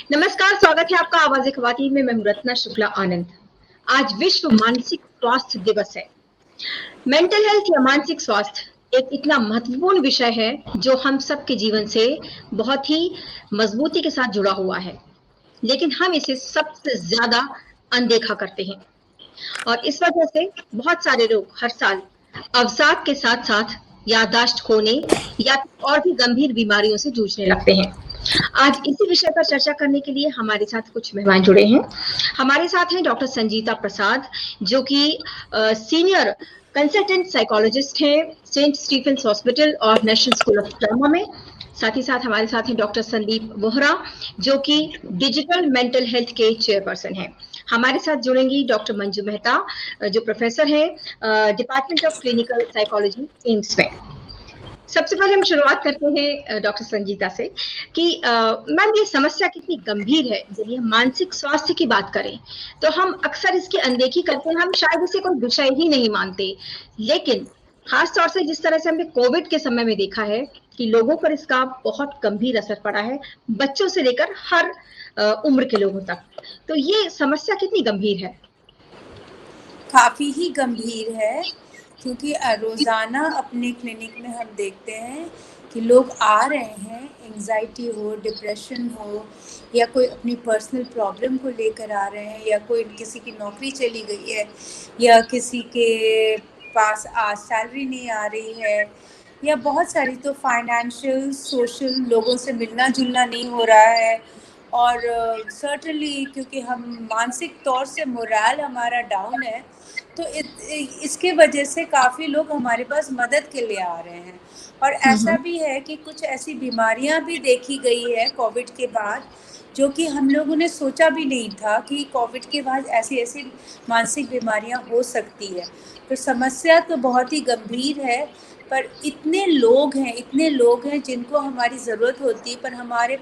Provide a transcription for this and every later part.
नमस्कार, स्वागत है आपका आवाज़े ख़वातीन में। मैं हूं रत्ना शुक्ला आनंद। आज विश्व मानसिक स्वास्थ्य दिवस है। मेंटल हेल्थ या मानसिक स्वास्थ्य एक इतना महत्वपूर्ण विषय है जो हम सबके जीवन से बहुत ही मजबूती के साथ जुड़ा हुआ है, लेकिन हम इसे सबसे ज्यादा अनदेखा करते हैं और इस वजह से बहुत सारे लोग हर साल अवसाद के साथ साथ याददाश्त खोने या और भी गंभीर बीमारियों से जूझने लगते हैं। आज इसी विषय पर चर्चा करने के लिए हमारे साथ कुछ मेहमान जुड़े हैं। हमारे साथ हैं डॉक्टर संजीता प्रसाद, जो कि सीनियर कंसल्टेंट साइकोलॉजिस्ट हैं सेंट स्टीफेंस हॉस्पिटल और नेशनल स्कूल ऑफ ट्रॉमा में। साथ ही साथ हमारे साथ हैं डॉक्टर संदीप वोहरा, जो कि डिजिटल मेंटल हेल्थ के चेयरपर्सन हैं। हमारे साथ जुड़ेंगी डॉक्टर मंजू मेहता, जो प्रोफेसर हैं department of clinical psychology AIIMS में। सबसे पहले हम शुरुआत करते हैं डॉक्टर संजीता से कि मैम, ये समस्या कितनी गंभीर है। जब ये मानसिक स्वास्थ्य की बात करें तो हम अक्सर इसकी अनदेखी करते हैं, हम शायद इसे कोई विषय ही नहीं मानते, लेकिन खास तौर से जिस तरह से हमने कोविड के समय में देखा है कि लोगों पर इसका बहुत गंभीर असर पड़ा है, बच्चों से लेकर हर उम्र के लोगों तक, तो ये समस्या कितनी गंभीर है? काफ़ी ही गंभीर है, क्योंकि रोज़ाना अपने क्लिनिक में हम देखते हैं कि लोग आ रहे हैं, एंग्जाइटी हो, डिप्रेशन हो, या कोई अपनी पर्सनल प्रॉब्लम को लेकर आ रहे हैं, या कोई किसी की नौकरी चली गई है, या किसी के पास आज सैलरी नहीं आ रही है, या बहुत सारी तो फाइनेंशियल सोशल लोगों से मिलना जुलना नहीं हो रहा है। और सर्टनली क्योंकि हम मानसिक तौर से मोरल हमारा डाउन है, तो इसके वजह से काफ़ी लोग हमारे पास मदद के लिए आ रहे हैं। और ऐसा भी है कि कुछ ऐसी बीमारियां भी देखी गई है कोविड के बाद, जो कि हम लोगों ने सोचा भी नहीं था कि कोविड के बाद ऐसी ऐसी मानसिक बीमारियां हो सकती है। तो समस्या तो बहुत ही गंभीर है, पर इतने लोग हैं जिनको हमारी ज़रूरत होती है, पर हमारे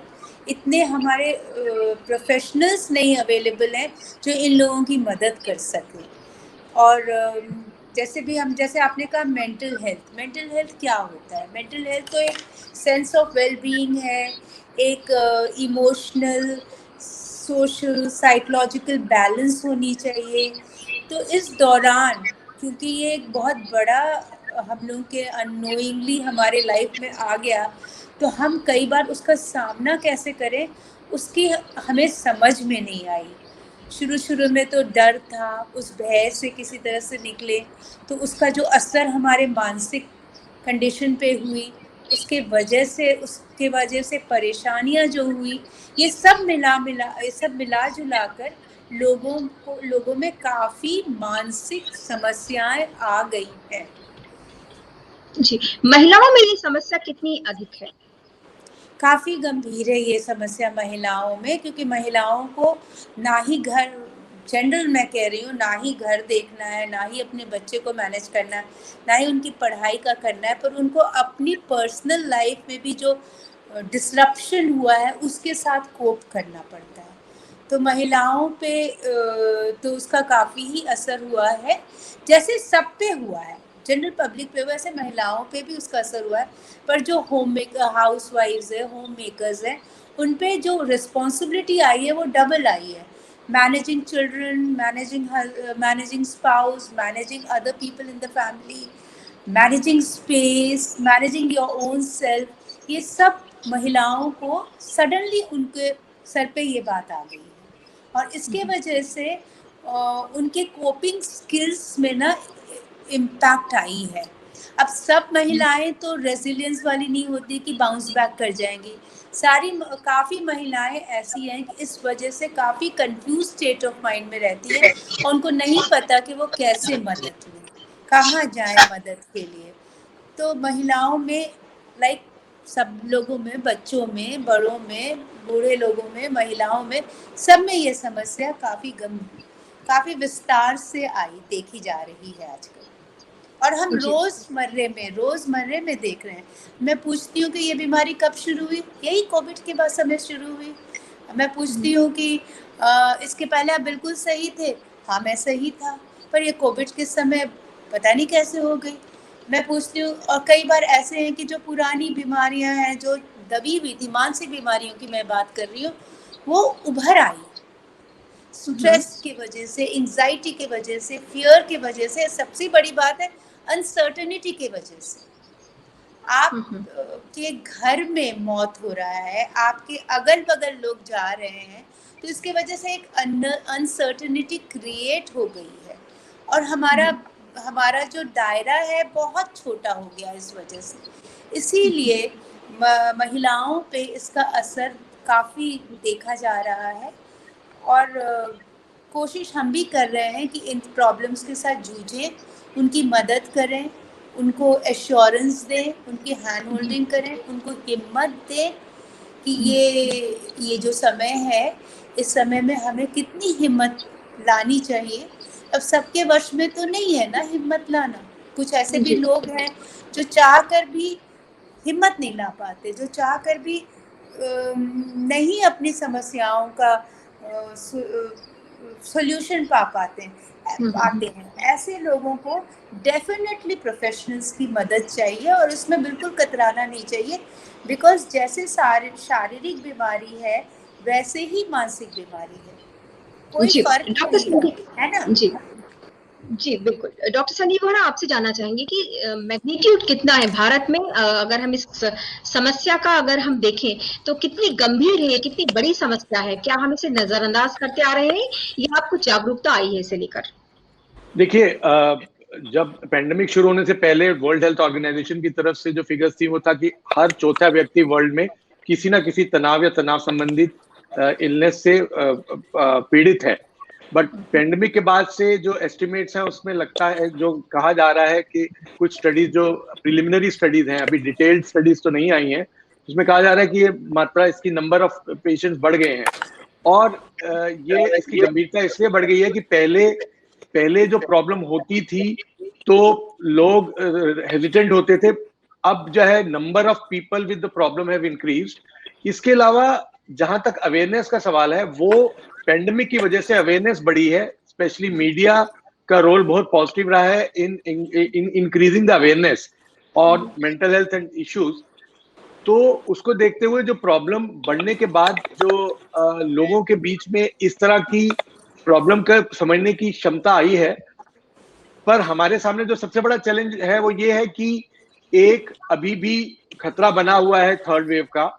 प्रोफेशनल्स नहीं अवेलेबल हैं जो इन लोगों की मदद कर सकें। और जैसे आपने कहा मेंटल हेल्थ क्या होता है? मेंटल हेल्थ तो एक सेंस ऑफ वेल बीइंग है, एक इमोशनल, सोशल, साइकोलॉजिकल बैलेंस होनी चाहिए। तो इस दौरान, क्योंकि ये एक बहुत बड़ा हम लोग के अननोइंगली हमारे लाइफ में आ गया, तो हम कई बार उसका सामना कैसे करें उसकी हमें समझ में नहीं आई। शुरू में तो डर था, उस भय से किसी तरह से निकले, तो उसका जो असर हमारे मानसिक कंडीशन पे हुई, उसके वजह से परेशानियां जो हुई, ये सब मिला जुला कर लोगों में काफ़ी मानसिक समस्याएं आ गई हैं। जी, महिलाओं में ये समस्या कितनी अधिक है? काफ़ी गंभीर है ये समस्या महिलाओं में, क्योंकि महिलाओं को ना ही घर, जनरल मैं कह रही हूँ, ना ही घर देखना है, ना ही अपने बच्चे को मैनेज करना है, ना ही उनकी पढ़ाई का करना है, पर उनको अपनी पर्सनल लाइफ में भी जो डिसरप्शन हुआ है उसके साथ कोप करना पड़ता है। तो महिलाओं पे तो उसका काफ़ी ही असर हुआ है, जैसे सब पे हुआ है, जनरल पब्लिक पे, वैसे महिलाओं पे भी उसका असर हुआ है। पर जो हाउस वाइफ्स है, होम मेकर्स हैं, उन पे जो रिस्पॉन्सिबिलिटी आई है वो डबल आई है। Managing children, managing spouse, managing other people in the family, managing space, managing your own self, ये सब महिलाओं को सडनली उनके सर पे ये बात आ गई है। और इसके वजह से उनके कोपिंग स्किल्स में ना इम्पैक्ट आई है। अब सब महिलाएं तो रेजिलियंस वाली नहीं होती कि बाउंस बैक कर जाएंगी। काफ़ी महिलाएं ऐसी हैं कि इस वजह से काफ़ी कंफ्यूज स्टेट ऑफ माइंड में रहती है, और उनको नहीं पता कि वो कैसे मदद लें, कहाँ जाएं मदद के लिए। तो महिलाओं में, लाइक सब लोगों में, बच्चों में, बड़ों में, बूढ़े लोगों में, महिलाओं में, सब में ये समस्या काफ़ी विस्तार से देखी जा रही है आजकल। और हम रोजमर्रे में देख रहे हैं। मैं पूछती हूँ कि ये बीमारी कब शुरू हुई? यही कोविड के बाद समय शुरू हुई। मैं पूछती हूँ कि इसके पहले आप बिल्कुल सही थे। हाँ, मैं सही था, पर ये कोविड के समय पता नहीं कैसे हो गई। मैं पूछती हूँ, और कई बार ऐसे हैं कि जो पुरानी बीमारियां हैं, जो दबी हुई थी, मानसिक बीमारियों की मैं बात कर रही हूँ, वो उभर आई, स्ट्रेस की वजह से, एंजाइटी की वजह से, फियर की वजह से, सबसे बड़ी बात है अनसर्टेनिटी की वजह से। आप के घर में मौत हो रहा है, आपके अगल बगल लोग जा रहे हैं, तो इसके वजह से एक अनसर्टेनिटी क्रिएट हो गई है। और हमारा जो दायरा है बहुत छोटा हो गया इस वजह से। इसीलिए महिलाओं पे इसका असर काफ़ी देखा जा रहा है। और कोशिश हम भी कर रहे हैं कि इन प्रॉब्लम्स के साथ जूझें, उनकी मदद करें, उनको एश्योरेंस दें, उनकी हैंड होल्डिंग करें, उनको हिम्मत दें कि ये जो समय है, इस समय में हमें कितनी हिम्मत लानी चाहिए। अब सबके वश में तो नहीं है ना हिम्मत लाना, कुछ ऐसे भी लोग हैं जो चाह कर भी हिम्मत नहीं ला पाते, जो चाह कर भी नहीं अपनी समस्याओं का सोल्यूशन पाते हैं। ऐसे लोगों को डेफिनेटली प्रोफेशनल्स की मदद चाहिए और उसमें बिल्कुल कतराना नहीं चाहिए, बिकॉज जैसे शारीरिक बीमारी है वैसे ही मानसिक बीमारी है, कोई फर्क नहीं है ना। जी बिल्कुल। डॉक्टर संदीप वोरा, आपसे जानना चाहेंगे कि मैग्नीट्यूड कितना है भारत में, अगर हम इस समस्या का अगर हम देखें तो कितनी गंभीर है, कितनी बड़ी समस्या है, क्या हम इसे नजरअंदाज करते आ रहे हैं या आपको जागरूकता आई है इसे लेकर? देखिए, जब पेंडेमिक शुरू होने से पहले वर्ल्ड हेल्थ ऑर्गेनाइजेशन की तरफ से जो फिगर्स थी वो था कि हर चौथा व्यक्ति वर्ल्ड में किसी ना किसी तनाव या तनाव संबंधित इलनेस से पीड़ित है। बट पेंडेमिक के बाद से जो एस्टिमेट्स हैं उसमें लगता है, जो कहा जा रहा है कि कुछ स्टडीज जो प्रिलिमिनरी स्टडीज हैं, अभी डिटेल्ड स्टडीज तो नहीं आई हैं, उसमें कहा जा रहा है कि ये मात्रा, इसकी नंबर ऑफ पेशेंट्स बढ़ गए हैं। और ये इसकी गंभीरता इसलिए बढ़ गई है कि पहले जो प्रॉब्लम होती थी तो लोग हेजिटेंट होते थे, अब जो है number of people with the problem have increased. इसके अलावा जहां तक अवेयरनेस का सवाल है, वो पेंडेमिक की वजह से अवेयरनेस बढ़ी है, स्पेशली मीडिया का रोल बहुत पॉजिटिव रहा है इन इंक्रीजिंग द अवेयरनेस और मेंटल हेल्थ एंड इश्यूज। तो उसको देखते हुए जो प्रॉब्लम बढ़ने के बाद जो लोगों के बीच में इस तरह की प्रॉब्लम का समझने की क्षमता आई है, पर हमारे सामने जो सबसे बड़ा चैलेंज है वो ये है कि एक अभी भी खतरा बना हुआ है थर्ड वेव का।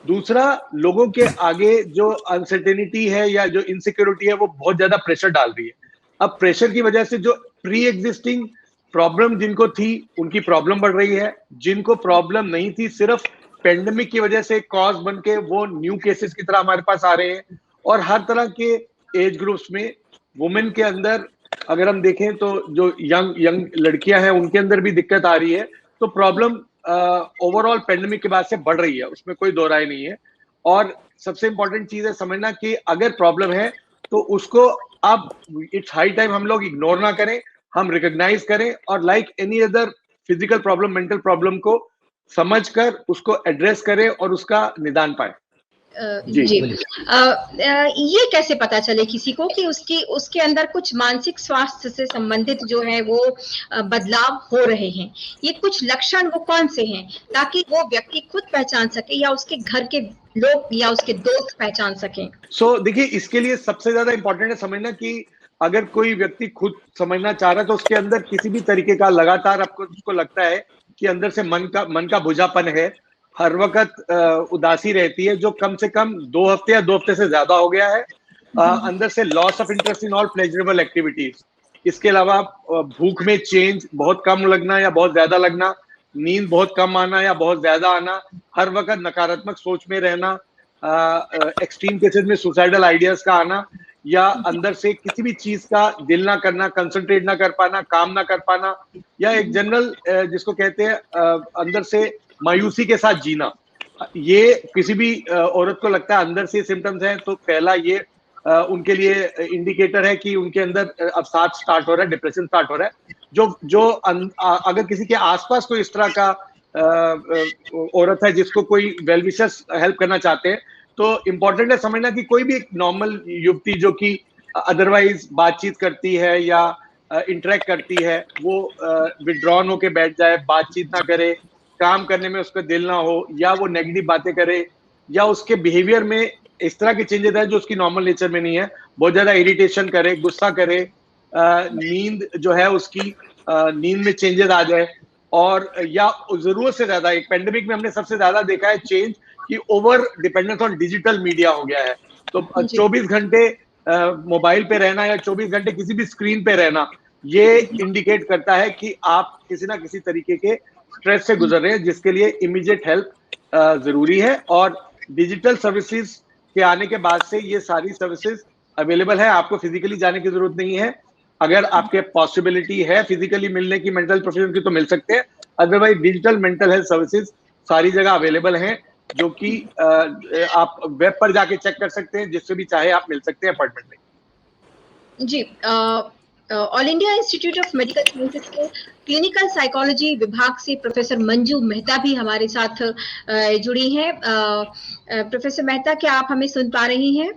दूसरा, लोगों के आगे जो अनसर्टेनिटी है या जो इनसिक्योरिटी है वो बहुत ज्यादा प्रेशर डाल रही है। अब प्रेशर की वजह से जो प्री एग्जिस्टिंग प्रॉब्लम जिनको थी उनकी प्रॉब्लम बढ़ रही है, जिनको प्रॉब्लम नहीं थी सिर्फ पेंडेमिक की वजह से कॉज बन के वो न्यू केसेस की तरह हमारे पास आ रहे हैं। और हर तरह के एज ग्रुप्स में, वुमेन के अंदर अगर हम देखें तो जो यंग लड़कियां हैं उनके अंदर भी दिक्कत आ रही है। तो प्रॉब्लम ओवरऑल पेंडेमिक के बाद से बढ़ रही है, उसमें कोई दो राय नहीं है। और सबसे इंपॉर्टेंट चीज है समझना कि अगर प्रॉब्लम है तो उसको अब इट्स हाई टाइम हम लोग इग्नोर ना करें, हम रिकॉग्नाइज करें और like any other physical problem, mental problem को समझकर उसको एड्रेस करें और उसका निदान पाए। जी, ये कैसे पता चले किसी को कि उसके अंदर कुछ मानसिक स्वास्थ्य से संबंधित जो है वो बदलाव हो रहे हैं? ये कुछ लक्षण वो कौन से हैं, ताकि वो व्यक्ति खुद पहचान सके या उसके घर के लोग या उसके दोस्त पहचान सकें? देखिए, इसके लिए सबसे ज्यादा इंपॉर्टेंट है समझना कि अगर कोई व्यक्ति खुद समझना चाह रहा है तो उसके अंदर किसी भी तरीके का लगातार आपको उसको लगता है कि अंदर से मन का बुझापन है, हर वक्त उदासी रहती है, जो कम से कम 2 हफ्ते या 2 हफ्ते से ज्यादा हो गया है, अंदर से loss of interest in all pleasurable activities. इसके अलावा भूख में चेंज, बहुत कम लगना या बहुत ज्यादा लगना, नींद बहुत कम आना या बहुत ज्यादा आना, हर वक्त नकारात्मक सोच में रहना, एक्सट्रीम केसेस में सुसाइडल आइडियाज का आना, या अंदर से किसी भी चीज का दिल ना करना, कंसंट्रेट ना कर पाना, काम ना कर पाना, या एक जनरल जिसको कहते हैं अंदर से मायूसी के साथ जीना। ये किसी भी औरत को लगता है अंदर से सिम्टम्स हैं तो पहला ये उनके लिए इंडिकेटर है कि उनके अंदर अवसाद स्टार्ट हो रहा है, डिप्रेशन स्टार्ट हो रहा है। जो अगर किसी के आसपास कोई इस तरह का औरत है जिसको कोई वेल विशर्स हेल्प करना चाहते हैं, तो इम्पोर्टेंट है समझना कि कोई भी एक नॉर्मल युवती जो कि अदरवाइज बातचीत करती है या इंटरेक्ट करती है, वो विड्रॉन होके बैठ जाए, बातचीत ना करे, काम करने में उसका दिल ना हो, या वो नेगेटिव बातें करे, या उसके बिहेवियर में इस तरह के चेंजेस है जो उसकी नॉर्मल नेचर में नहीं है। बहुत ज्यादा इरिटेशन करे, गुस्सा करे, नींद जो है उसकी नींद में चेंजेस आ जाए, और या जरूरत से ज्यादा, एक पेंडेमिक में हमने सबसे ज्यादा देखा है चेंज कि over dependence on digital media हो गया है। तो 24 घंटे मोबाइल पे रहना या 24 घंटे किसी भी स्क्रीन पे रहना, ये इंडिकेट करता है कि आप किसी ना किसी तरीके के स्ट्रेस से गुजर रहे हैं, जिसके लिए इमीडिएट हेल्प जरूरी है। और डिजिटल सर्विसेज के आने के बाद से ये सारी सर्विसेज अवेलेबल है, आपको फिजिकली जाने की जरूरत नहीं है। अगर आपके पॉसिबिलिटी है फिजिकली मिलने की मेंटल प्रोफेशनल की तो मिल सकते हैं, otherwise digital mental health services सारी जगह अवेलेबल हैं, जो कि आप वेब पर जाके चेक कर सकते हैं, जिससे भी चाहे आप मिल सकते हैं अपॉइंटमेंट में। जी, All India Institute of Medical Sciences के क्लिनिकल साइकोलॉजी विभाग से प्रोफेसर मंजू मेहता भी हमारे साथ जुड़ी हैं। प्रोफेसर मेहता, क्या आप हमें सुन पा रही हैं?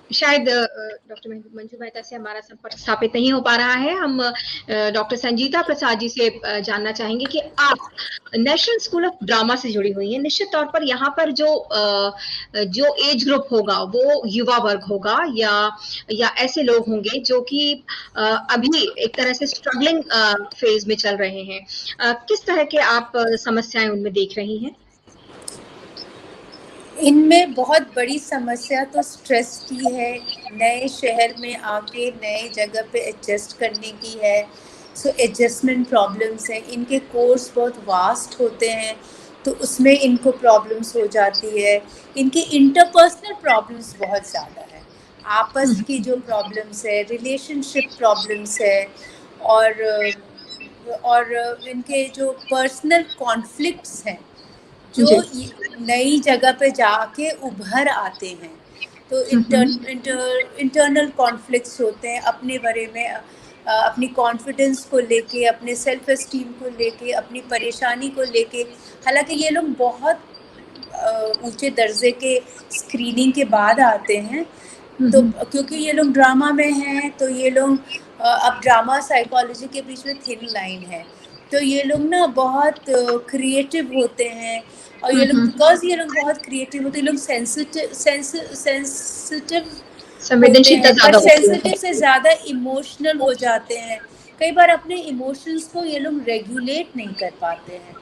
शायद डॉक्टर मंजू मेहता से हमारा संपर्क स्थापित नहीं हो पा रहा है। हम डॉक्टर संजीता प्रसाद जी से जानना चाहेंगे कि आप नेशनल स्कूल ऑफ ड्रामा से जुड़ी हुई हैं। निश्चित तौर पर यहाँ पर जो एज ग्रुप होगा वो युवा वर्ग होगा, या ऐसे लोग होंगे जो कि अभी एक तरह से स्ट्रगलिंग फेज में चल रहे हैं। किस तरह के आप समस्याएं उनमें देख रही हैं? इनमें बहुत बड़ी समस्या तो स्ट्रेस की है, नए शहर में आके नए जगह पे एडजस्ट करने की है। सो एडजस्टमेंट प्रॉब्लम्स हैं। इनके कोर्स बहुत वास्ट होते हैं, तो उसमें इनको प्रॉब्लम्स हो जाती है। इनके इंटरपर्सनल प्रॉब्लम्स बहुत ज़्यादा है, आपस की जो प्रॉब्लम्स है, रिलेशनशिप प्रॉब्लम्स है, और इनके जो पर्सनल कॉन्फ्लिक्ट्स हैं जो नई जगह पे जाके उभर आते हैं। तो इंटरनल कॉन्फ्लिक्ट्स होते हैं अपने बारे में, अपनी कॉन्फिडेंस को लेके, अपने सेल्फ एस्टीम को लेके, अपनी परेशानी को लेके। हालांकि ये लोग बहुत ऊंचे दर्जे के स्क्रीनिंग के बाद आते हैं, तो क्योंकि ये लोग ड्रामा में हैं, तो ये लोग अब ड्रामा साइकोलॉजी के बीच में थिन लाइन है। तो ये लोग ना बहुत क्रिएटिव होते हैं, और ये लोग बिकॉज ये लोग बहुत क्रिएटिव होते हैं, ये लोग सेंसिटिव सेंसिटिव से ज़्यादा इमोशनल हो जाते हैं। कई बार अपने इमोशंस को ये लोग रेगुलेट नहीं कर पाते हैं।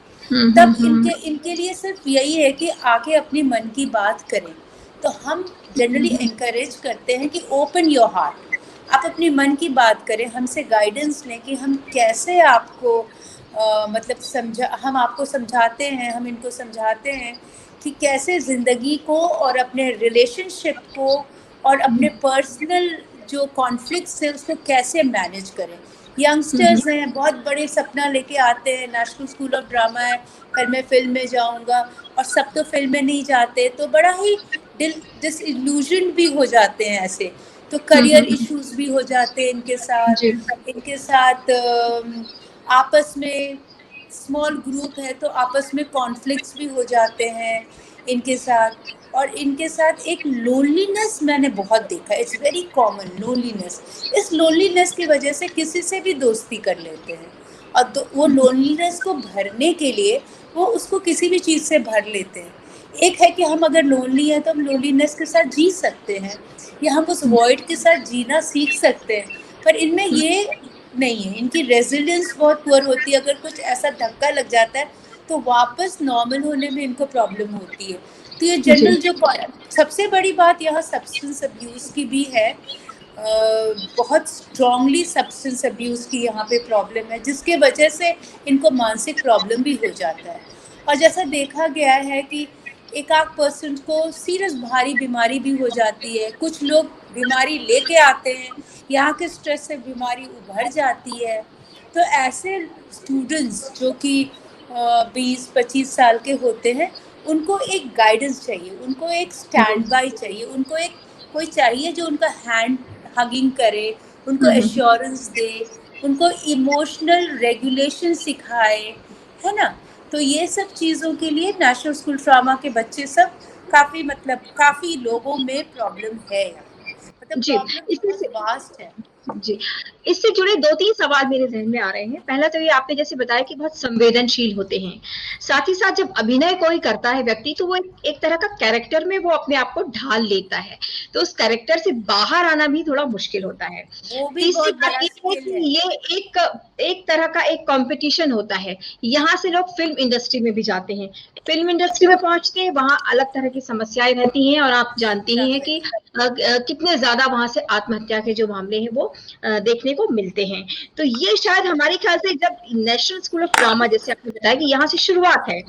तब इनके लिए सिर्फ यही है कि आके अपने मन की बात करें। तो हम जनरली एनकरेज करते हैं कि ओपन योर हार्ट, आप अपने मन की बात करें, हमसे गाइडेंस लें कि हम कैसे आपको मतलब हम आपको समझाते हैं, हम इनको समझाते हैं कि कैसे ज़िंदगी को और अपने रिलेशनशिप को और अपने पर्सनल जो कॉन्फ्लिक्ट्स हैं उसको कैसे मैनेज करें। यंगस्टर्स हैं, बहुत बड़े सपना लेके आते हैं, नेशनल स्कूल ऑफ ड्रामा है, फिर मैं फिल्म में जाऊंगा, और सब तो फिल्म में नहीं जाते, तो बड़ा ही डिसइल्यूजन भी हो जाते हैं ऐसे। तो करियर इश्यूज भी हो जाते हैं इनके साथ आपस में स्मॉल ग्रुप है तो आपस में कॉन्फ्लिक्ट्स भी हो जाते हैं इनके साथ। और इनके साथ एक लोनलीनेस मैंने बहुत देखा, इट्स वेरी कॉमन लोनलीनेस। इस लोनलीनेस की वजह से किसी से भी दोस्ती कर लेते हैं, और वो लोनलीनेस को भरने के लिए वो उसको किसी भी चीज़ से भर लेते हैं। एक है कि हम अगर लोनली हैं तो हम लोनलीनेस के साथ जी सकते हैं, या हम उस वॉइड के साथ जीना सीख सकते हैं, पर इनमें ये नहीं है। इनकी रेजिलियंस बहुत पुअर होती है, अगर कुछ ऐसा धक्का लग जाता है तो वापस नॉर्मल होने में इनको प्रॉब्लम होती है। तो ये जनरल जो सबसे बड़ी बात यहाँ सब्सटेंस अब्यूज़ की भी है, बहुत स्ट्रॉन्गली सब्सटेंस अब्यूज़ की यहाँ पे प्रॉब्लम है, जिसके वजह से इनको मानसिक प्रॉब्लम भी हो जाता है। और जैसा देखा गया है कि 1% को सीरियस भारी बीमारी भी हो जाती है। कुछ लोग बीमारी लेके आते हैं, यहाँ के स्ट्रेस से बीमारी उभर जाती है। तो ऐसे स्टूडेंट्स जो कि 20-25 साल के होते हैं, उनको एक गाइडेंस चाहिए, उनको एक स्टैंड बाय चाहिए, उनको एक कोई चाहिए जो उनका हैंड हगिंग करे, उनको एश्योरेंस दे, उनको इमोशनल रेगुलेशन सिखाए, है ना। तो ये सब चीज़ों के लिए नेशनल स्कूल ड्रामा के बच्चे सब काफ़ी लोगों में प्रॉब्लम है, मतलब जी, प्रॉब्लम वास्ट है। जी, इससे जुड़े 2-3 सवाल मेरे ज़हन में आ रहे हैं। पहला तो ये आपने जैसे बताया कि बहुत संवेदनशील होते हैं। साथ ही साथ जब अभिनय कोई करता है व्यक्ति तो वो एक तरह का कैरेक्टर में वो अपने आप को ढाल लेता है। तो उस कैरेक्टर से बाहर आना भी थोड़ा मुश्किल होता है। वो भी तीसरी बहुत बात बड़ा ये है स्किल कि है। ये एक तरह का एक कॉम्पिटिशन होता है। यहाँ से लोग फ़िल्म इंडस्ट्री में भी जाते हैं। फ़िल्म इंडस्ट्री में पहुँचते हैं, वहाँ अलग तरह की समस्याएँ रहती हैं और आप जानती ही हैं कि कितने ज़्यादा वहाँ से आत्महत्या के जो मामले हैं वो देखने को मिलते हैं। तो ये शायद हमारे ख्याल से जब नेशनल स्कूल ऑफ ड्रामा जैसे आपने बताया कि यहाँ से शुरुआत है,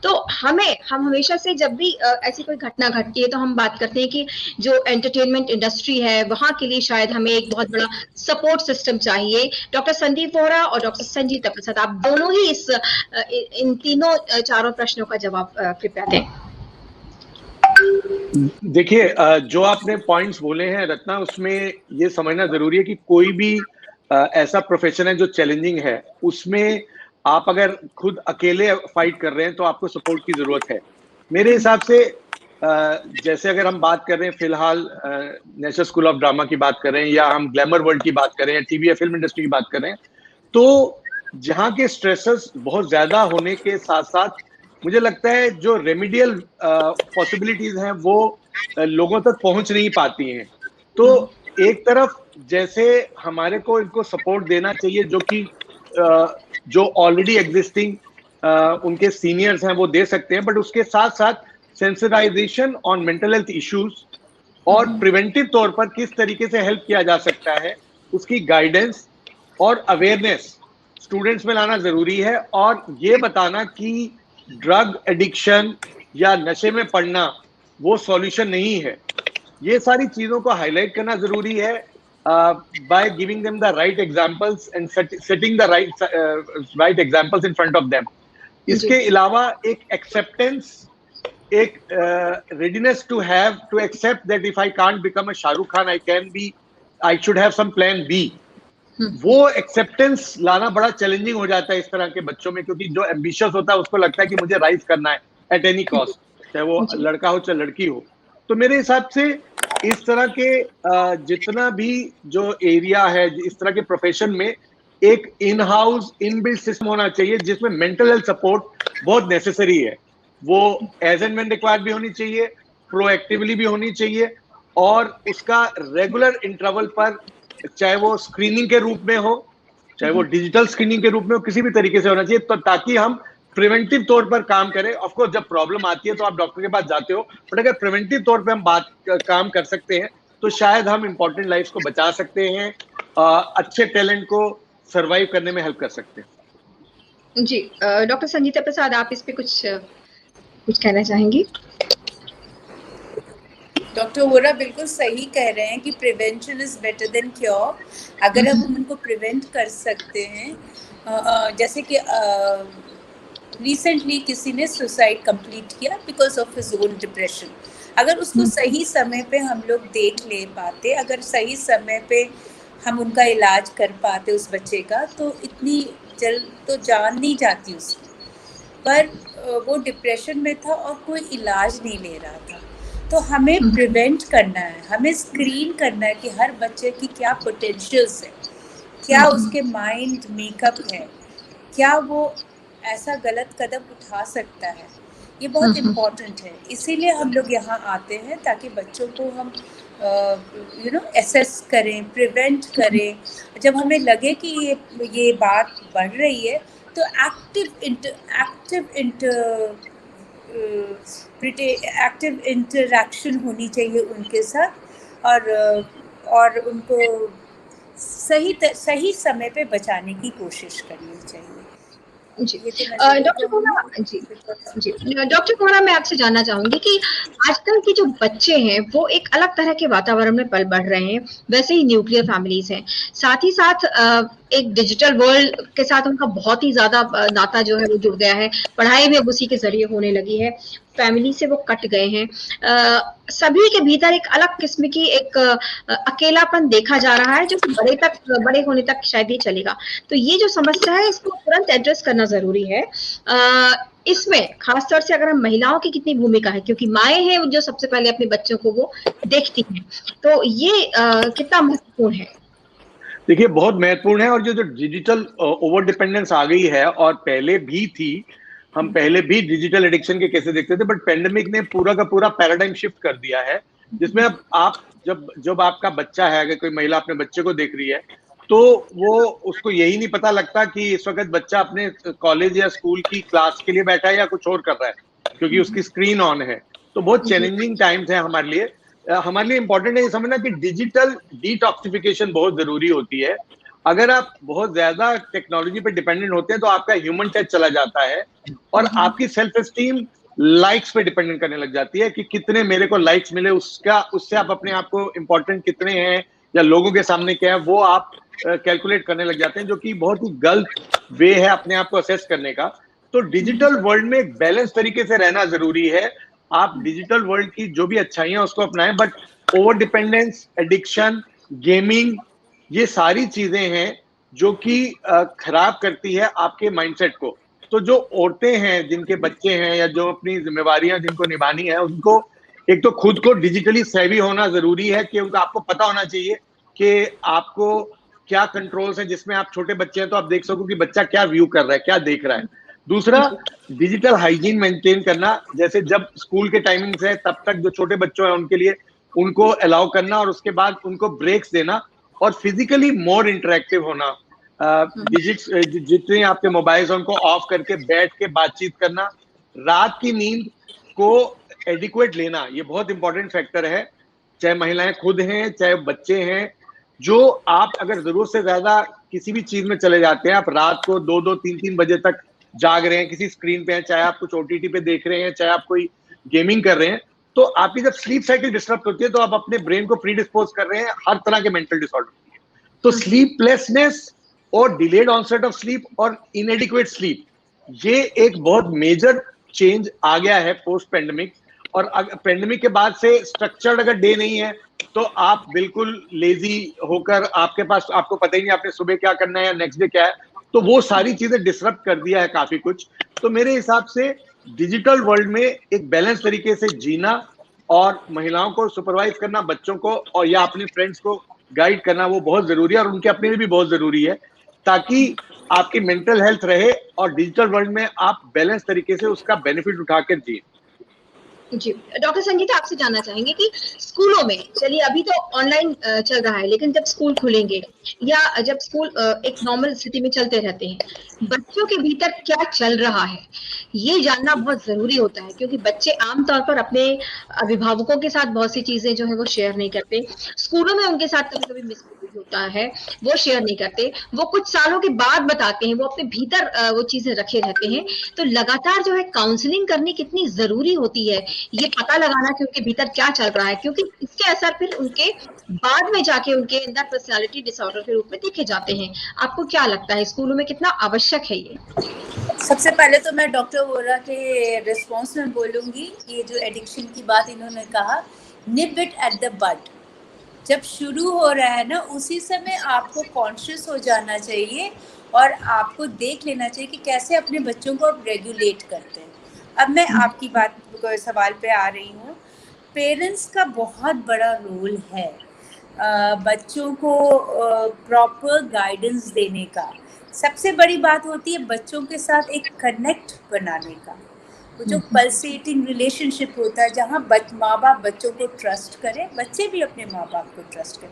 तो हम हमेशा से जब भी ऐसी कोई घटना घटती है तो हम बात करते हैं कि जो एंटरटेनमेंट इंडस्ट्री है वहाँ के लिए शायद हमें एक बहुत बड़ा सपोर्ट सिस्टम चाहिए। डॉक्टर संदीप वोहरा और डॉक्टर संजीता प्रसाद आप दोनों ही इन तीनों चारों प्रश्नों का जवाब कृपया दें। देखिए, जो आपने पॉइंट्स बोले हैं रत्ना, उसमें ये समझना जरूरी है कि कोई भी ऐसा प्रोफेशन है जो चैलेंजिंग है, उसमें आप अगर खुद अकेले फाइट कर रहे हैं तो आपको सपोर्ट की जरूरत है। मेरे हिसाब से जैसे अगर हम बात कर रहे हैं फिलहाल नेशनल स्कूल ऑफ ड्रामा की बात कर रहे हैं, या हम ग्लैमर वर्ल्ड की बात कर रहे हैं, टीवी या फिल्म इंडस्ट्री की बात कर रहे हैं, तो जहाँ के स्ट्रेसेस बहुत ज्यादा होने के साथ साथ मुझे लगता है जो रेमिडियल पॉसिबिलिटीज हैं वो लोगों तक पहुंच नहीं पाती हैं। तो एक तरफ जैसे हमारे को इनको सपोर्ट देना चाहिए जो कि जो ऑलरेडी एग्जिस्टिंग उनके सीनियर्स हैं वो दे सकते हैं, बट उसके साथ साथ sensitization on mental health issues और प्रिवेंटिव तौर पर किस तरीके से हेल्प किया जा सकता है उसकी गाइडेंस और अवेयरनेस स्टूडेंट्स में लाना जरूरी है। और ये बताना कि ड्रग एडिक्शन या नशे में पड़ना वो सॉल्यूशन नहीं है, ये सारी चीजों को हाईलाइट करना जरूरी है by giving them the right examples and setting the right examples in front of them. इसके अलावा एक एक्सेप्टेंस, एक readiness to have to accept that if I can't become a Shahrukh Khan I should have some plan B, वो acceptance लाना बड़ा challenging हो जाता है इस तरह के बच्चों में, क्योंकि जो एम्बिशियस होता है उसको लगता है कि मुझे राइज करना है एट एनी कॉस्ट, चाहे वो लड़का हो चाहे लड़की हो। तो मेरे हिसाब से इस तरह के जितना भी जो एरिया है, इस तरह के प्रोफेशन में एक इन हाउस इनबिल्ट सिस्टम होना चाहिए जिसमें मेंटल हेल्थ सपोर्ट बहुत नेसेसरी है। वो एज एंड व्हेन रिक्वायर्ड भी होनी चाहिए, प्रोएक्टिवली भी होनी चाहिए, और उसका रेगुलर इंटरवल पर, चाहे वो स्क्रीनिंग के रूप में हो, चाहे वो डिजिटल स्क्रीनिंग के रूप में हो, किसी भी तरीके से होना चाहिए, तो ताकि हम प्रिवेंटिव तौर पर काम करें। ऑफ कोर्स जब प्रॉब्लम आती है तो आप डॉक्टर के पास जाते हो, बट अगर प्रिवेंटिव तौर पे हम काम कर सकते हैं तो शायद हम इंपॉर्टेंट लाइफ को बचा सकते हैं, अच्छे टैलेंट को सर्वाइव करने में हेल्प कर सकते हैं। जी, डॉक्टर संजीता प्रसाद आप इस पे कुछ कहना चाहेंगी? डॉक्टर वोरा बिल्कुल सही कह रहे हैं कि prevention is better than cure. अगर हम उनको प्रिवेंट कर सकते हैं, जैसे कि रिसेंटली किसी ने सुसाइड कंप्लीट किया because of his own depression, अगर उसको सही समय पे हम लोग देख ले पाते, अगर सही समय पे हम उनका इलाज कर पाते उस बच्चे का, तो इतनी जल्द तो जान नहीं जाती उसकी। पर वो डिप्रेशन में था और कोई इलाज नहीं ले रहा था। तो हमें प्रिवेंट करना है, हमें स्क्रीन करना है कि हर बच्चे की क्या पोटेंशियल्स है, क्या उसके माइंड मेकअप है, क्या वो ऐसा गलत कदम उठा सकता है। ये बहुत इम्पोर्टेंट है, इसीलिए हम लोग यहाँ आते हैं ताकि बच्चों को हम एसेस करें, प्रिवेंट करें। जब हमें लगे कि ये बात बढ़ रही है तो एक्टिव इंटरैक्शन होनी चाहिए उनके साथ, और उनको सही समय पे बचाने की कोशिश करनी चाहिए। जी, डॉक्टर कोहरा मैं आपसे जानना चाहूंगी कि आजकल के जो बच्चे हैं वो एक अलग तरह के वातावरण में पल बढ़ रहे हैं, वैसे ही न्यूक्लियर फैमिलीज हैं, साथ ही साथ एक डिजिटल वर्ल्ड के साथ उनका बहुत ही ज्यादा नाता जो है वो जुड़ गया है, पढ़ाई भी अब उसी के जरिए होने लगी है, फैमिली से वो कट गए हैं, सभी के भीतर एक अलग किस्म की एक अकेलापन देखा जा रहा है जो बड़े होने तक शायद ही चलेगा। तो ये जो समस्या है इसको तुरंत एड्रेस करना जरूरी है। इसमें खासतौर से अगर हम महिलाओं की कितनी भूमिका है, क्योंकि माएँ हैं जो सबसे पहले अपने बच्चों को वो देखती हैं, तो ये कितना महत्वपूर्ण है? देखिए बहुत महत्वपूर्ण है, और जो डिजिटल ओवर डिपेंडेंस आ गई है, और पहले भी थी, हम पहले भी डिजिटल एडिक्शन के केसेस देखते थे, बट पेंडेमिक ने पूरा का पूरा पैराडाइम शिफ्ट कर दिया है, जिसमें अब आप जब जब आपका बच्चा है, अगर कोई महिला अपने बच्चे को देख रही है, तो वो उसको यही नहीं पता लगता कि इस वक्त बच्चा अपने कॉलेज या स्कूल की क्लास के लिए बैठा है या कुछ और कर रहा है, क्योंकि उसकी स्क्रीन ऑन है। तो बहुत चैलेंजिंग टाइम्स है हमारे लिए। हमारे लिए इंपॉर्टेंट है ये समझना कि डिजिटल डिटॉक्सिफिकेशन बहुत जरूरी होती है। अगर आप बहुत ज्यादा टेक्नोलॉजी पे डिपेंडेंट होते हैं तो आपका ह्यूमन टच चला जाता है, और आपकी सेल्फ एस्टीम लाइक्स पे डिपेंडेंट करने लग जाती है कि कितने मेरे को लाइक्स मिले, उससे आप अपने आप को इम्पोर्टेंट कितने हैं या लोगों के सामने क्या है वो आप कैलकुलेट करने लग जाते हैं, जो कि बहुत ही गलत वे है अपने आप को असेस करने का। तो डिजिटल वर्ल्ड में एक बैलेंस तरीके से रहना जरूरी है। आप डिजिटल वर्ल्ड की जो भी अच्छाइयां उसको अपनाएं, but over dependence, addiction, gaming, ये सारी चीजें हैं जो कि खराब करती है आपके माइंडसेट को। तो जो औरतें हैं जिनके बच्चे हैं या जो अपनी जिम्मेवारियां जिनको निभानी है, उनको एक तो खुद को डिजिटली सेवी होना जरूरी है, कि उनको आपको पता होना चाहिए कि आपको क्या कंट्रोल्स है, जिसमें आप छोटे बच्चे हैं तो आप देख सको कि बच्चा क्या व्यू कर रहा है, क्या देख रहा है। दूसरा, डिजिटल हाइजीन मेंटेन करना, जैसे जब स्कूल के टाइमिंग्स है तब तक जो छोटे बच्चों हैं उनके लिए उनको अलाउ करना, और उसके बाद उनको ब्रेक्स देना, और फिजिकली मोर इंटरेक्टिव होना। जितने आपके मोबाइल्स हैं उनको ऑफ करके बैठ के बातचीत करना। रात की नींद को एडिक्वेट लेना, ये बहुत इंपॉर्टेंट फैक्टर है, चाहे महिलाएं खुद हैं चाहे बच्चे हैं। जो आप अगर जरूरत से ज्यादा किसी भी चीज में चले जाते हैं, आप रात को 2-2, 3-3 बजे तक जाग रहे हैं किसी स्क्रीन पे हैं, चाहे आप कुछ ओटीटी पे देख रहे हैं, चाहे आप कोई गेमिंग कर रहे हैं, तो आपकी जब स्लीप साइकिल डिस्टर्ब होती है तो आप अपने ब्रेन को प्री डिस्पोज कर रहे हैं हर तरह के मेंटल डिसऑर्डर। तो स्लीपलेसनेस और डिलेड ऑनसेट ऑफ स्लीप और इनएडिक्वेट स्लीप, ये एक बहुत मेजर चेंज आ गया है पोस्ट पेंडेमिक। और पेंडेमिक के बाद से स्ट्रक्चर्ड अगर डे नहीं है तो आप बिल्कुल लेजी होकर, आपके पास आपको पता ही नहीं आपने सुबह क्या करना है या नेक्स्ट डे क्या है, तो वो सारी चीजें डिसरप्ट कर दिया है काफी कुछ। तो मेरे हिसाब से डिजिटल वर्ल्ड में एक बैलेंस तरीके से जीना, और महिलाओं को सुपरवाइज करना, बच्चों को और या अपने फ्रेंड्स को गाइड करना, वो बहुत जरूरी है, और उनके अपने लिए भी बहुत जरूरी है, ताकि आपकी मेंटल हेल्थ रहे और डिजिटल वर्ल्ड में आप बैलेंस तरीके से उसका बेनिफिट उठाकर जिए। जी, डॉक्टर संगीता आपसे जानना चाहेंगे कि स्कूलों में, चलिए अभी तो ऑनलाइन चल रहा है, लेकिन जब स्कूल खुलेंगे या जब स्कूल एक नॉर्मल स्थिति में चलते रहते हैं, बच्चों के भीतर क्या चल रहा है ये जानना बहुत जरूरी होता है, क्योंकि बच्चे आमतौर पर अपने अभिभावकों के साथ बहुत सी चीजें जो है वो शेयर नहीं करते। स्कूलों में उनके साथ कभी कभी मिसबिहेव होता है, वो शेयर नहीं करते, वो कुछ सालों के बाद बताते हैं, वो अपने भीतर वो चीजें रखे रहते हैं। तो लगातार जो है काउंसलिंग करनी कितनी जरूरी होती है, ये पता लगाना कि उनके भीतर क्या चल रहा है, क्योंकि इसके असर फिर उनके बाद में जाके उनके अंदर पर्सनालिटी डिसऑर्डर के रूप में देखे जाते हैं। आपको क्या लगता है स्कूलों में कितना आवश्यक है ये? सबसे पहले तो मैं डॉक्टर वोरा के रिस्पॉन्स में बोलूँगी, ये जो एडिक्शन की बात इन्होंने कहा, निप इट एट द बड। जब शुरू हो रहा है ना, उसी समय आपको कॉन्शियस हो जाना चाहिए और आपको देख लेना चाहिए कि कैसे अपने बच्चों को आप रेगुलेट करते हैं। अब मैं आपकी बात सवाल पे आ रही हूँ। पेरेंट्स का बहुत बड़ा रोल है बच्चों को प्रॉपर गाइडेंस देने का। सबसे बड़ी बात होती है बच्चों के साथ एक कनेक्ट बनाने का, वो जो पल्सेटिंग रिलेशनशिप होता है, जहाँ माँ बाप बच्चों को ट्रस्ट करें, बच्चे भी अपने माँ बाप को ट्रस्ट करें।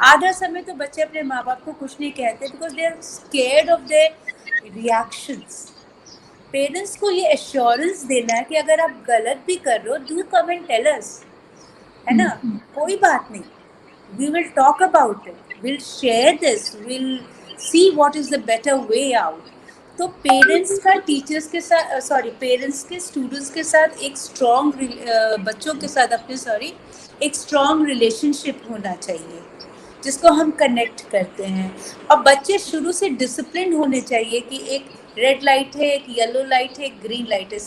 आधा समय तो बच्चे अपने माँ बाप को कुछ नहीं कहते because they are scared of their reactions. Parents को ये एश्योरेंस देना है कि अगर आप गलत भी कर रहे हो, do come and tell us, है ना, कोई बात नहीं, we will talk about it, will share this, will see what is the better way out. तो पेरेंट्स का टीचर्स के साथ, पेरेंट्स के स्टूडेंट्स के साथ एक स्ट्रॉन्ग, बच्चों के साथ अपने एक स्ट्रॉन्ग रिलेशनशिप होना चाहिए जिसको हम कनेक्ट करते हैं। और बच्चे शुरू से डिसिप्लिन होने चाहिए कि एक रेड लाइट है, एक येलो लाइट है, एक ग्रीन लाइट है।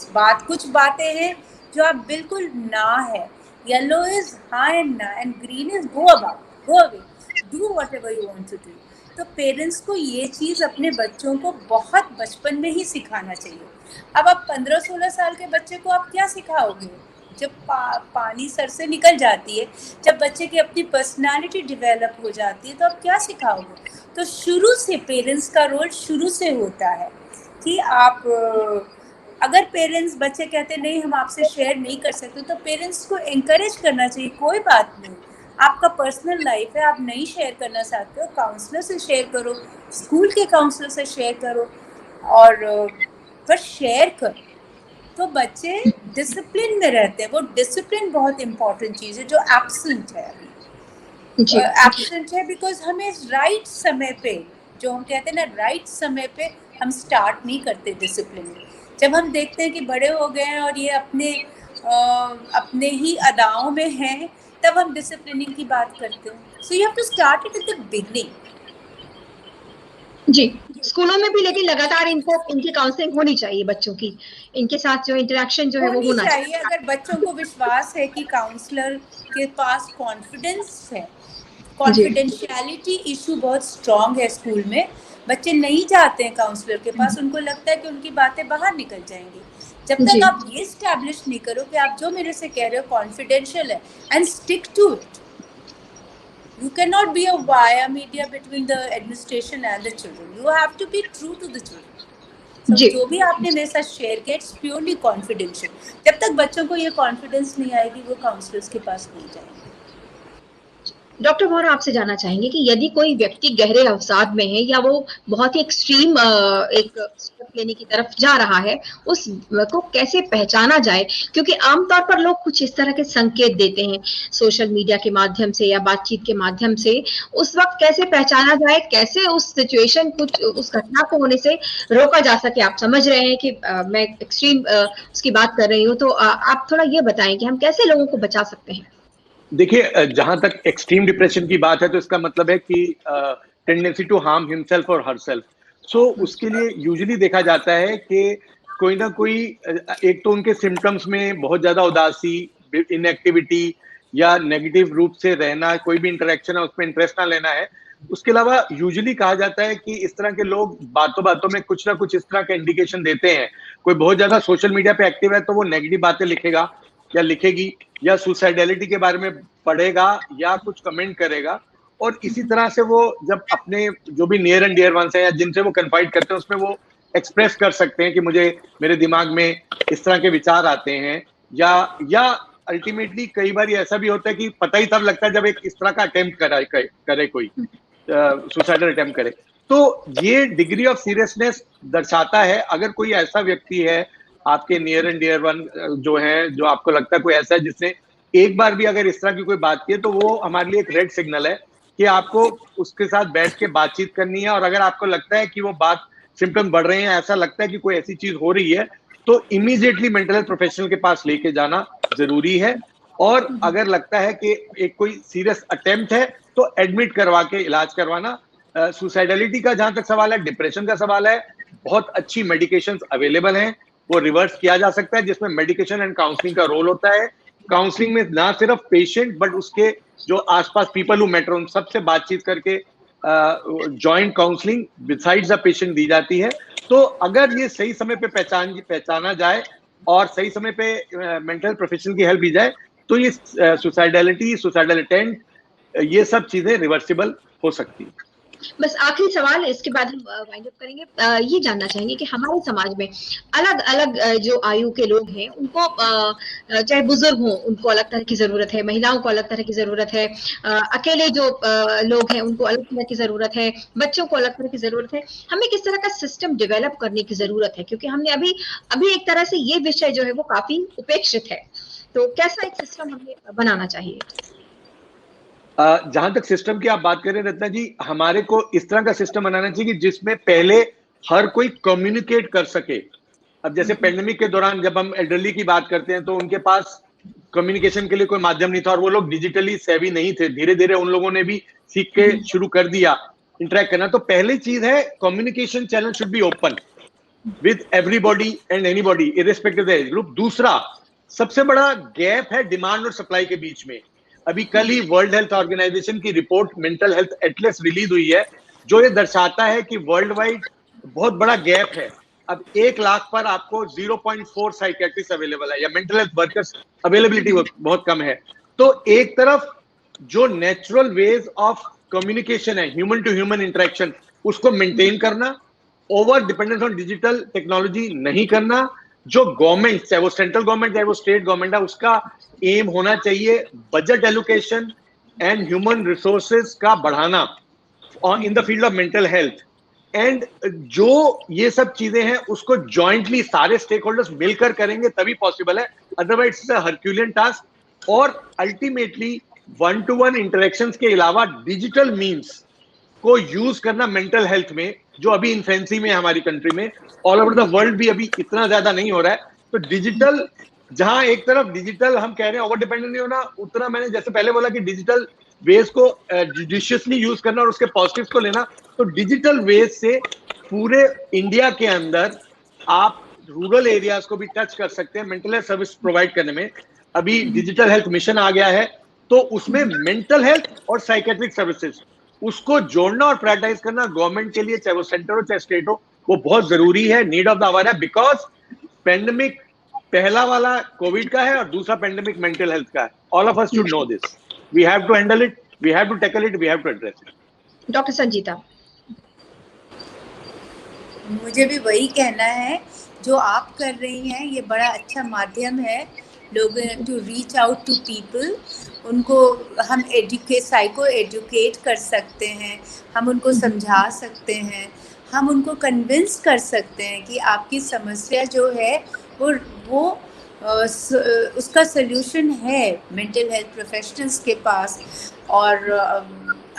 कुछ बातें हैं जो आप बिल्कुल ना है, येलो इज हाँ एंड ना, and green is go about, go away, do whatever you want to do. तो पेरेंट्स को ये चीज़ अपने बच्चों को बहुत बचपन में ही सिखाना चाहिए। अब आप 15-16 साल के बच्चे को आप क्या सिखाओगे? जब पानी सर से निकल जाती है, जब बच्चे की अपनी पर्सनालिटी डेवलप हो जाती है, तो आप क्या सिखाओगे? तो शुरू से पेरेंट्स का रोल शुरू से होता है कि आप अगर पेरेंट्स, बच्चे कहते नहीं हम आपसे शेयर नहीं कर सकते, तो पेरेंट्स को एनकरेज करना चाहिए, कोई बात नहीं, आपका पर्सनल लाइफ है, आप नहीं शेयर करना चाहते हो, काउंसलर से शेयर करो, स्कूल के काउंसलर से शेयर करो, और पर शेयर करो तो बच्चे डिसिप्लिन में रहते हैं। वो डिसिप्लिन बहुत इम्पोर्टेंट चीज़ है जो एब्सेंट है अभी। एब्सेंट है बिकॉज हमें राइट समय पे, जो हम कहते हैं ना, राइट समय पे हम स्टार्ट नहीं करते डिसिप्लिन। जब हम देखते हैं कि बड़े हो गए हैं और ये अपने ही अदाओं में हैं, तब हम डिसिप्लिनिंग की बात करते हैं। So you have to start it at the beginning. जी, स्कूलों में भी लेकिन लगातार इनकी काउंसलिंग होनी चाहिए, बच्चों की इनके साथ जो इंटरेक्शन जो है वो होना चाहिए। अगर बच्चों को विश्वास है कि काउंसलर के पास कॉन्फिडेंस है, कॉन्फिडेंशियलिटी इशू बहुत स्ट्रॉन्ग है स्कूल में, बच्चे नहीं जाते हैं काउंसलर के पास, उनको लगता है कि उनकी बातें बाहर निकल जाएंगी। जब तक आप ये स्टैब्लिश नहीं करो कि आप जो मेरे से कह रहे हो कॉन्फिडेंशियल है, and stick to it, you cannot be a via media between the administration and the children. You have to be true to the children. So जो भी आपने मेरे साथ शेयर किया, it's purely confidential. जब तक बच्चों को ये कॉन्फिडेंस नहीं आएगी, वो काउंसलर्स के पास नहीं जाएंगे। डॉक्टर वोहरा, आपसे जानना चाहेंगे कि यदि कोई व्यक्ति गहरे अवसाद में है या वो बहुत ही एक्सट्रीम एक स्टेप लेने की तरफ जा रहा है, उस को कैसे पहचाना जाए? क्योंकि आमतौर पर लोग कुछ इस तरह के संकेत देते हैं सोशल मीडिया के माध्यम से या बातचीत के माध्यम से। उस वक्त कैसे पहचाना जाए, कैसे उस सिचुएशन कुछ उस घटना को होने से रोका जा सके? आप समझ रहे हैं कि मैं एक्सट्रीम उसकी बात कर रही हूँ, तो आप थोड़ा ये बताएं कि हम कैसे लोगों को बचा सकते हैं? देखिए, जहां तक एक्सट्रीम डिप्रेशन की बात है तो इसका मतलब है कि टेंडेंसी टू हार्म हिमसेल्फ और हरसेल्फ। सो उसके लिए यूजुअली देखा जाता है कि कोई ना कोई, एक तो उनके सिम्टम्स में बहुत ज्यादा उदासी, इनएक्टिविटी या नेगेटिव रूप से रहना, कोई भी इंटरेक्शन है उसमें इंटरेस्ट ना लेना है। उसके अलावा यूजुअली कहा जाता है कि इस तरह के लोग बातों बातों में कुछ ना कुछ इस तरह का इंडिकेशन देते हैं। कोई बहुत ज्यादा सोशल मीडिया पे एक्टिव है तो वो नेगेटिव बातें लिखेगा या लिखेगी, या सुसाइडेलिटी के बारे में पढ़ेगा या कुछ कमेंट करेगा, और इसी तरह से वो जब अपने जो भी नियर एंड डियर वंस हैं या जिनसे वो कन्फाइड करते हैं उसमें वो एक्सप्रेस कर सकते हैं कि मुझे मेरे दिमाग में इस तरह के विचार आते हैं, या अल्टीमेटली कई बार ऐसा भी होता है कि पता ही तब लगता है जब एक इस तरह का अटेम्प्ट करे कोई सुसाइडल अटेम्प्ट करे। तो ये डिग्री ऑफ सीरियसनेस दर्शाता है। अगर कोई ऐसा व्यक्ति है आपके नियर एंड डियर वन जो है, जो आपको लगता है कोई ऐसा है जिसने एक बार भी अगर इस तरह की कोई बात की है, तो वो हमारे लिए एक रेड सिग्नल है कि आपको उसके साथ बैठ के बातचीत करनी है। और अगर आपको लगता है कि वो बात सिम्टम बढ़ रहे हैं, ऐसा लगता है कि कोई ऐसी चीज हो रही है, तो इमीडिएटली मेंटल हेल्थ प्रोफेशनल के पास लेके जाना जरूरी है। और अगर लगता है कि एक कोई सीरियस अटेम्प्ट है तो एडमिट करवा के इलाज करवाना। सुसाइडेलिटी का जहां तक सवाल है, डिप्रेशन का सवाल है, बहुत अच्छी मेडिकेशन अवेलेबल हैं, वो रिवर्स किया जा सकता है, जिसमें मेडिकेशन एंड काउंसलिंग का रोल होता है। काउंसलिंग में ना सिर्फ पेशेंट बट उसके जो आसपास पीपल हु मैटर उन सबसे बातचीत करके joint counselling besides the patient दी जाती है। तो अगर ये सही समय पे पहचाना जाए और सही समय पे मेंटल प्रोफेशनल की हेल्प ली जाए, तो ये सुसाइडेलिटी, सुसाइडल अटेम्प्ट, ये सब चीजें रिवर्सिबल हो सकती है। बस आखिरी सवाल, इसके बाद हम वाइंड अप करेंगे। ये जानना चाहेंगे कि हमारे समाज में अलग अलग जो आयु के लोग हैं उनको, चाहे बुजुर्ग हों, उनको अलग तरह की जरूरत है, महिलाओं को अलग तरह की जरूरत है, अकेले जो लोग हैं उनको अलग तरह की जरूरत है, बच्चों को अलग तरह की जरूरत है। हमें किस तरह का सिस्टम डेवलप करने की जरूरत है? क्योंकि हमने अभी एक तरह से ये विषय जो है वो काफी उपेक्षित है, तो कैसा एक सिस्टम हमें बनाना चाहिए? जहां तक सिस्टम की आप बात करें रत्ना जी, हमारे को इस तरह का सिस्टम बनाना चाहिए कि जिसमें पहले हर कोई कम्युनिकेट कर सके। अब जैसे पेंडेमिक के दौरान जब हम एल्डरली की बात करते हैं तो उनके पास कम्युनिकेशन के लिए कोई माध्यम नहीं था और वो लोग डिजिटली सेवी नहीं थे। धीरे धीरे उन लोगों ने भी सीख के शुरू कर दिया इंटरेक्ट करना। तो पहली चीज है, communication channel should be open with everybody and anybody irrespective of age group. दूसरा सबसे बड़ा गैप है डिमांड और सप्लाई के बीच में। अभी कल ही वर्ल्ड हेल्थ ऑर्गेनाइजेशन की report mental health Atlas release हुई है, जो ये दर्शाता है कि वर्ल्ड वाइड बहुत बड़ा गैप है अब 1 लाख पर आपको 0.4 साइकेट्रिस्ट अवेलेबल है या मेंटल हेल्थ वर्कर्स अवेलेबिलिटी बहुत कम है। तो एक तरफ जो नेचुरल वेज ऑफ कम्युनिकेशन है, ह्यूमन टू ह्यूमन इंटरेक्शन, उसको मेंटेन करना, over dependence on digital technology नहीं करना। जो गवर्नमेंट, चाहे वो सेंट्रल गवर्नमेंट चाहे वो स्टेट गवर्नमेंट है, उसका एम होना चाहिए budget allocation and human resources का बढ़ाना in the field of mental health. And जो ये सब चीजें हैं उसको जॉइंटली सारे स्टेक होल्डर्स मिलकर करेंगे तभी पॉसिबल है, otherwise it's a Herculean task. और अल्टीमेटली 1-to-1 इंटरेक्शंस के अलावा डिजिटल मीन्स को यूज करना मेंटल हेल्थ में, जो अभी इन्फेंसी में है हमारी कंट्री में, ऑल ओवर द वर्ल्ड भी अभी इतना ज्यादा नहीं हो रहा है। तो डिजिटल, जहां एक तरफ डिजिटल हम कह रहे हैं ओवर डिपेंडेंट नहीं होना, उतना मैंने जैसे पहले बोला कि डिजिटल वेज को जुडिशियसली यूज करना और उसके पॉजिटिव्स को लेना। तो डिजिटल वेज से पूरे इंडिया के अंदर आप रूरल एरियाज को भी टच कर सकते हैं मेंटल हेल्थ सर्विस प्रोवाइड करने में। अभी डिजिटल हेल्थ मिशन आ गया है, तो उसमें मेंटल हेल्थ और साइकेट्रिक सर्विसेज उसको जोड़ना और प्रायोरिटाइज करना गवर्नमेंट के लिए, चाहे वो सेंटर हो चाहे स्टेट हो, वो बहुत जरूरी है, नीड ऑफ द आवर है। बिकॉज पेंडेमिक पहला वाला कोविड का है और दूसरा पेंडेमिक मेंटल हेल्थ का है। All of us should know this, we have to handle it, we have to tackle it, we have to address it. Doctor Sanjeeta, मुझे भी वही कहना है, जो आप कर रही हैं ये बड़ा अच्छा माध्यम है लोगों to reach out to people. उनको हम साइको एजुकेट कर सकते हैं, हम उनको समझा सकते हैं, हम उनको कन्विंस कर सकते हैं कि आपकी समस्या जो है वो उसका सल्यूशन है मेंटल हेल्थ प्रोफेशनल्स के पास। और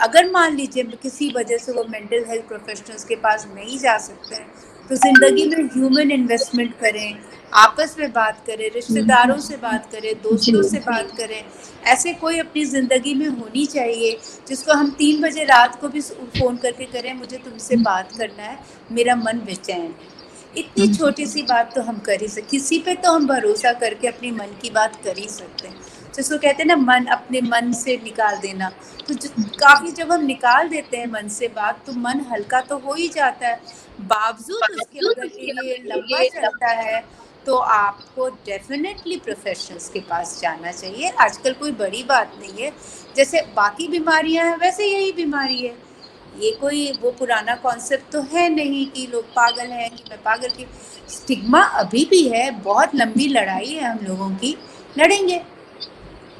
अगर मान लीजिए किसी वजह से वो मेंटल हेल्थ प्रोफेशनल्स के पास नहीं जा सकते हैं, तो ज़िंदगी में ह्यूमन इन्वेस्टमेंट करें, आपस में बात करें, रिश्तेदारों से बात करें, दोस्तों से बात करें। ऐसे कोई अपनी ज़िंदगी में होनी चाहिए जिसको हम 3 बजे रात को भी फ़ोन करके करें, मुझे तुमसे बात करना है, मेरा मन बेचैन है। इतनी छोटी सी बात तो हम कर ही सकते, किसी पे तो हम भरोसा करके अपनी मन की बात कर ही सकते हैं। जिसको कहते हैं ना, मन अपने मन से निकाल देना। तो काफ़ी जब हम निकाल देते हैं मन से बात, तो मन हल्का तो हो ही जाता है। बावजूद उसके अगर ये लंबा चलता है तो आपको डेफिनेटली प्रोफेशनल्स के पास जाना चाहिए। आजकल कोई बड़ी बात नहीं है, जैसे बाकी बीमारियां हैं वैसे यही बीमारी है। ये कोई वो पुराना कॉन्सेप्ट तो है नहीं कि लोग पागल हैं कि मैं पागल की। स्टिग्मा अभी भी है, बहुत लंबी लड़ाई है हम लोगों की, लड़ेंगे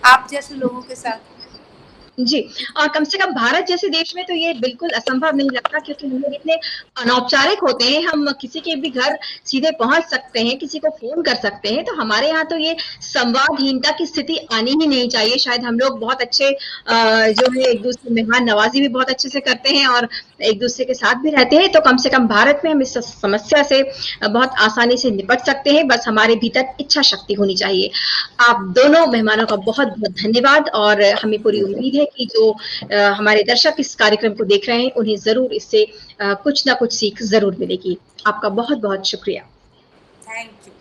आप जैसे लोगों के साथ। जी, और कम से कम भारत जैसे देश में तो ये बिल्कुल असंभव नहीं लगता, क्योंकि हम लोग इतने अनौपचारिक होते हैं। हम किसी के भी घर सीधे पहुंच सकते हैं, किसी को फोन कर सकते हैं। तो हमारे यहाँ तो ये संवादहीनता की स्थिति आनी ही नहीं चाहिए। शायद हम लोग बहुत अच्छे जो है एक दूसरे मेहमान नवाजी भी बहुत अच्छे से करते हैं और एक दूसरे के साथ भी रहते हैं। तो कम से कम भारत में हम इस समस्या से बहुत आसानी से निपट सकते हैं, बस हमारे भीतर इच्छा शक्ति होनी चाहिए। आप दोनों मेहमानों का बहुत बहुत धन्यवाद, और हमें पूरी उम्मीद है कि जो हमारे दर्शक इस कार्यक्रम को देख रहे हैं उन्हें जरूर इससे कुछ ना कुछ सीख जरूर मिलेगी। आपका बहुत बहुत शुक्रिया। Thank you.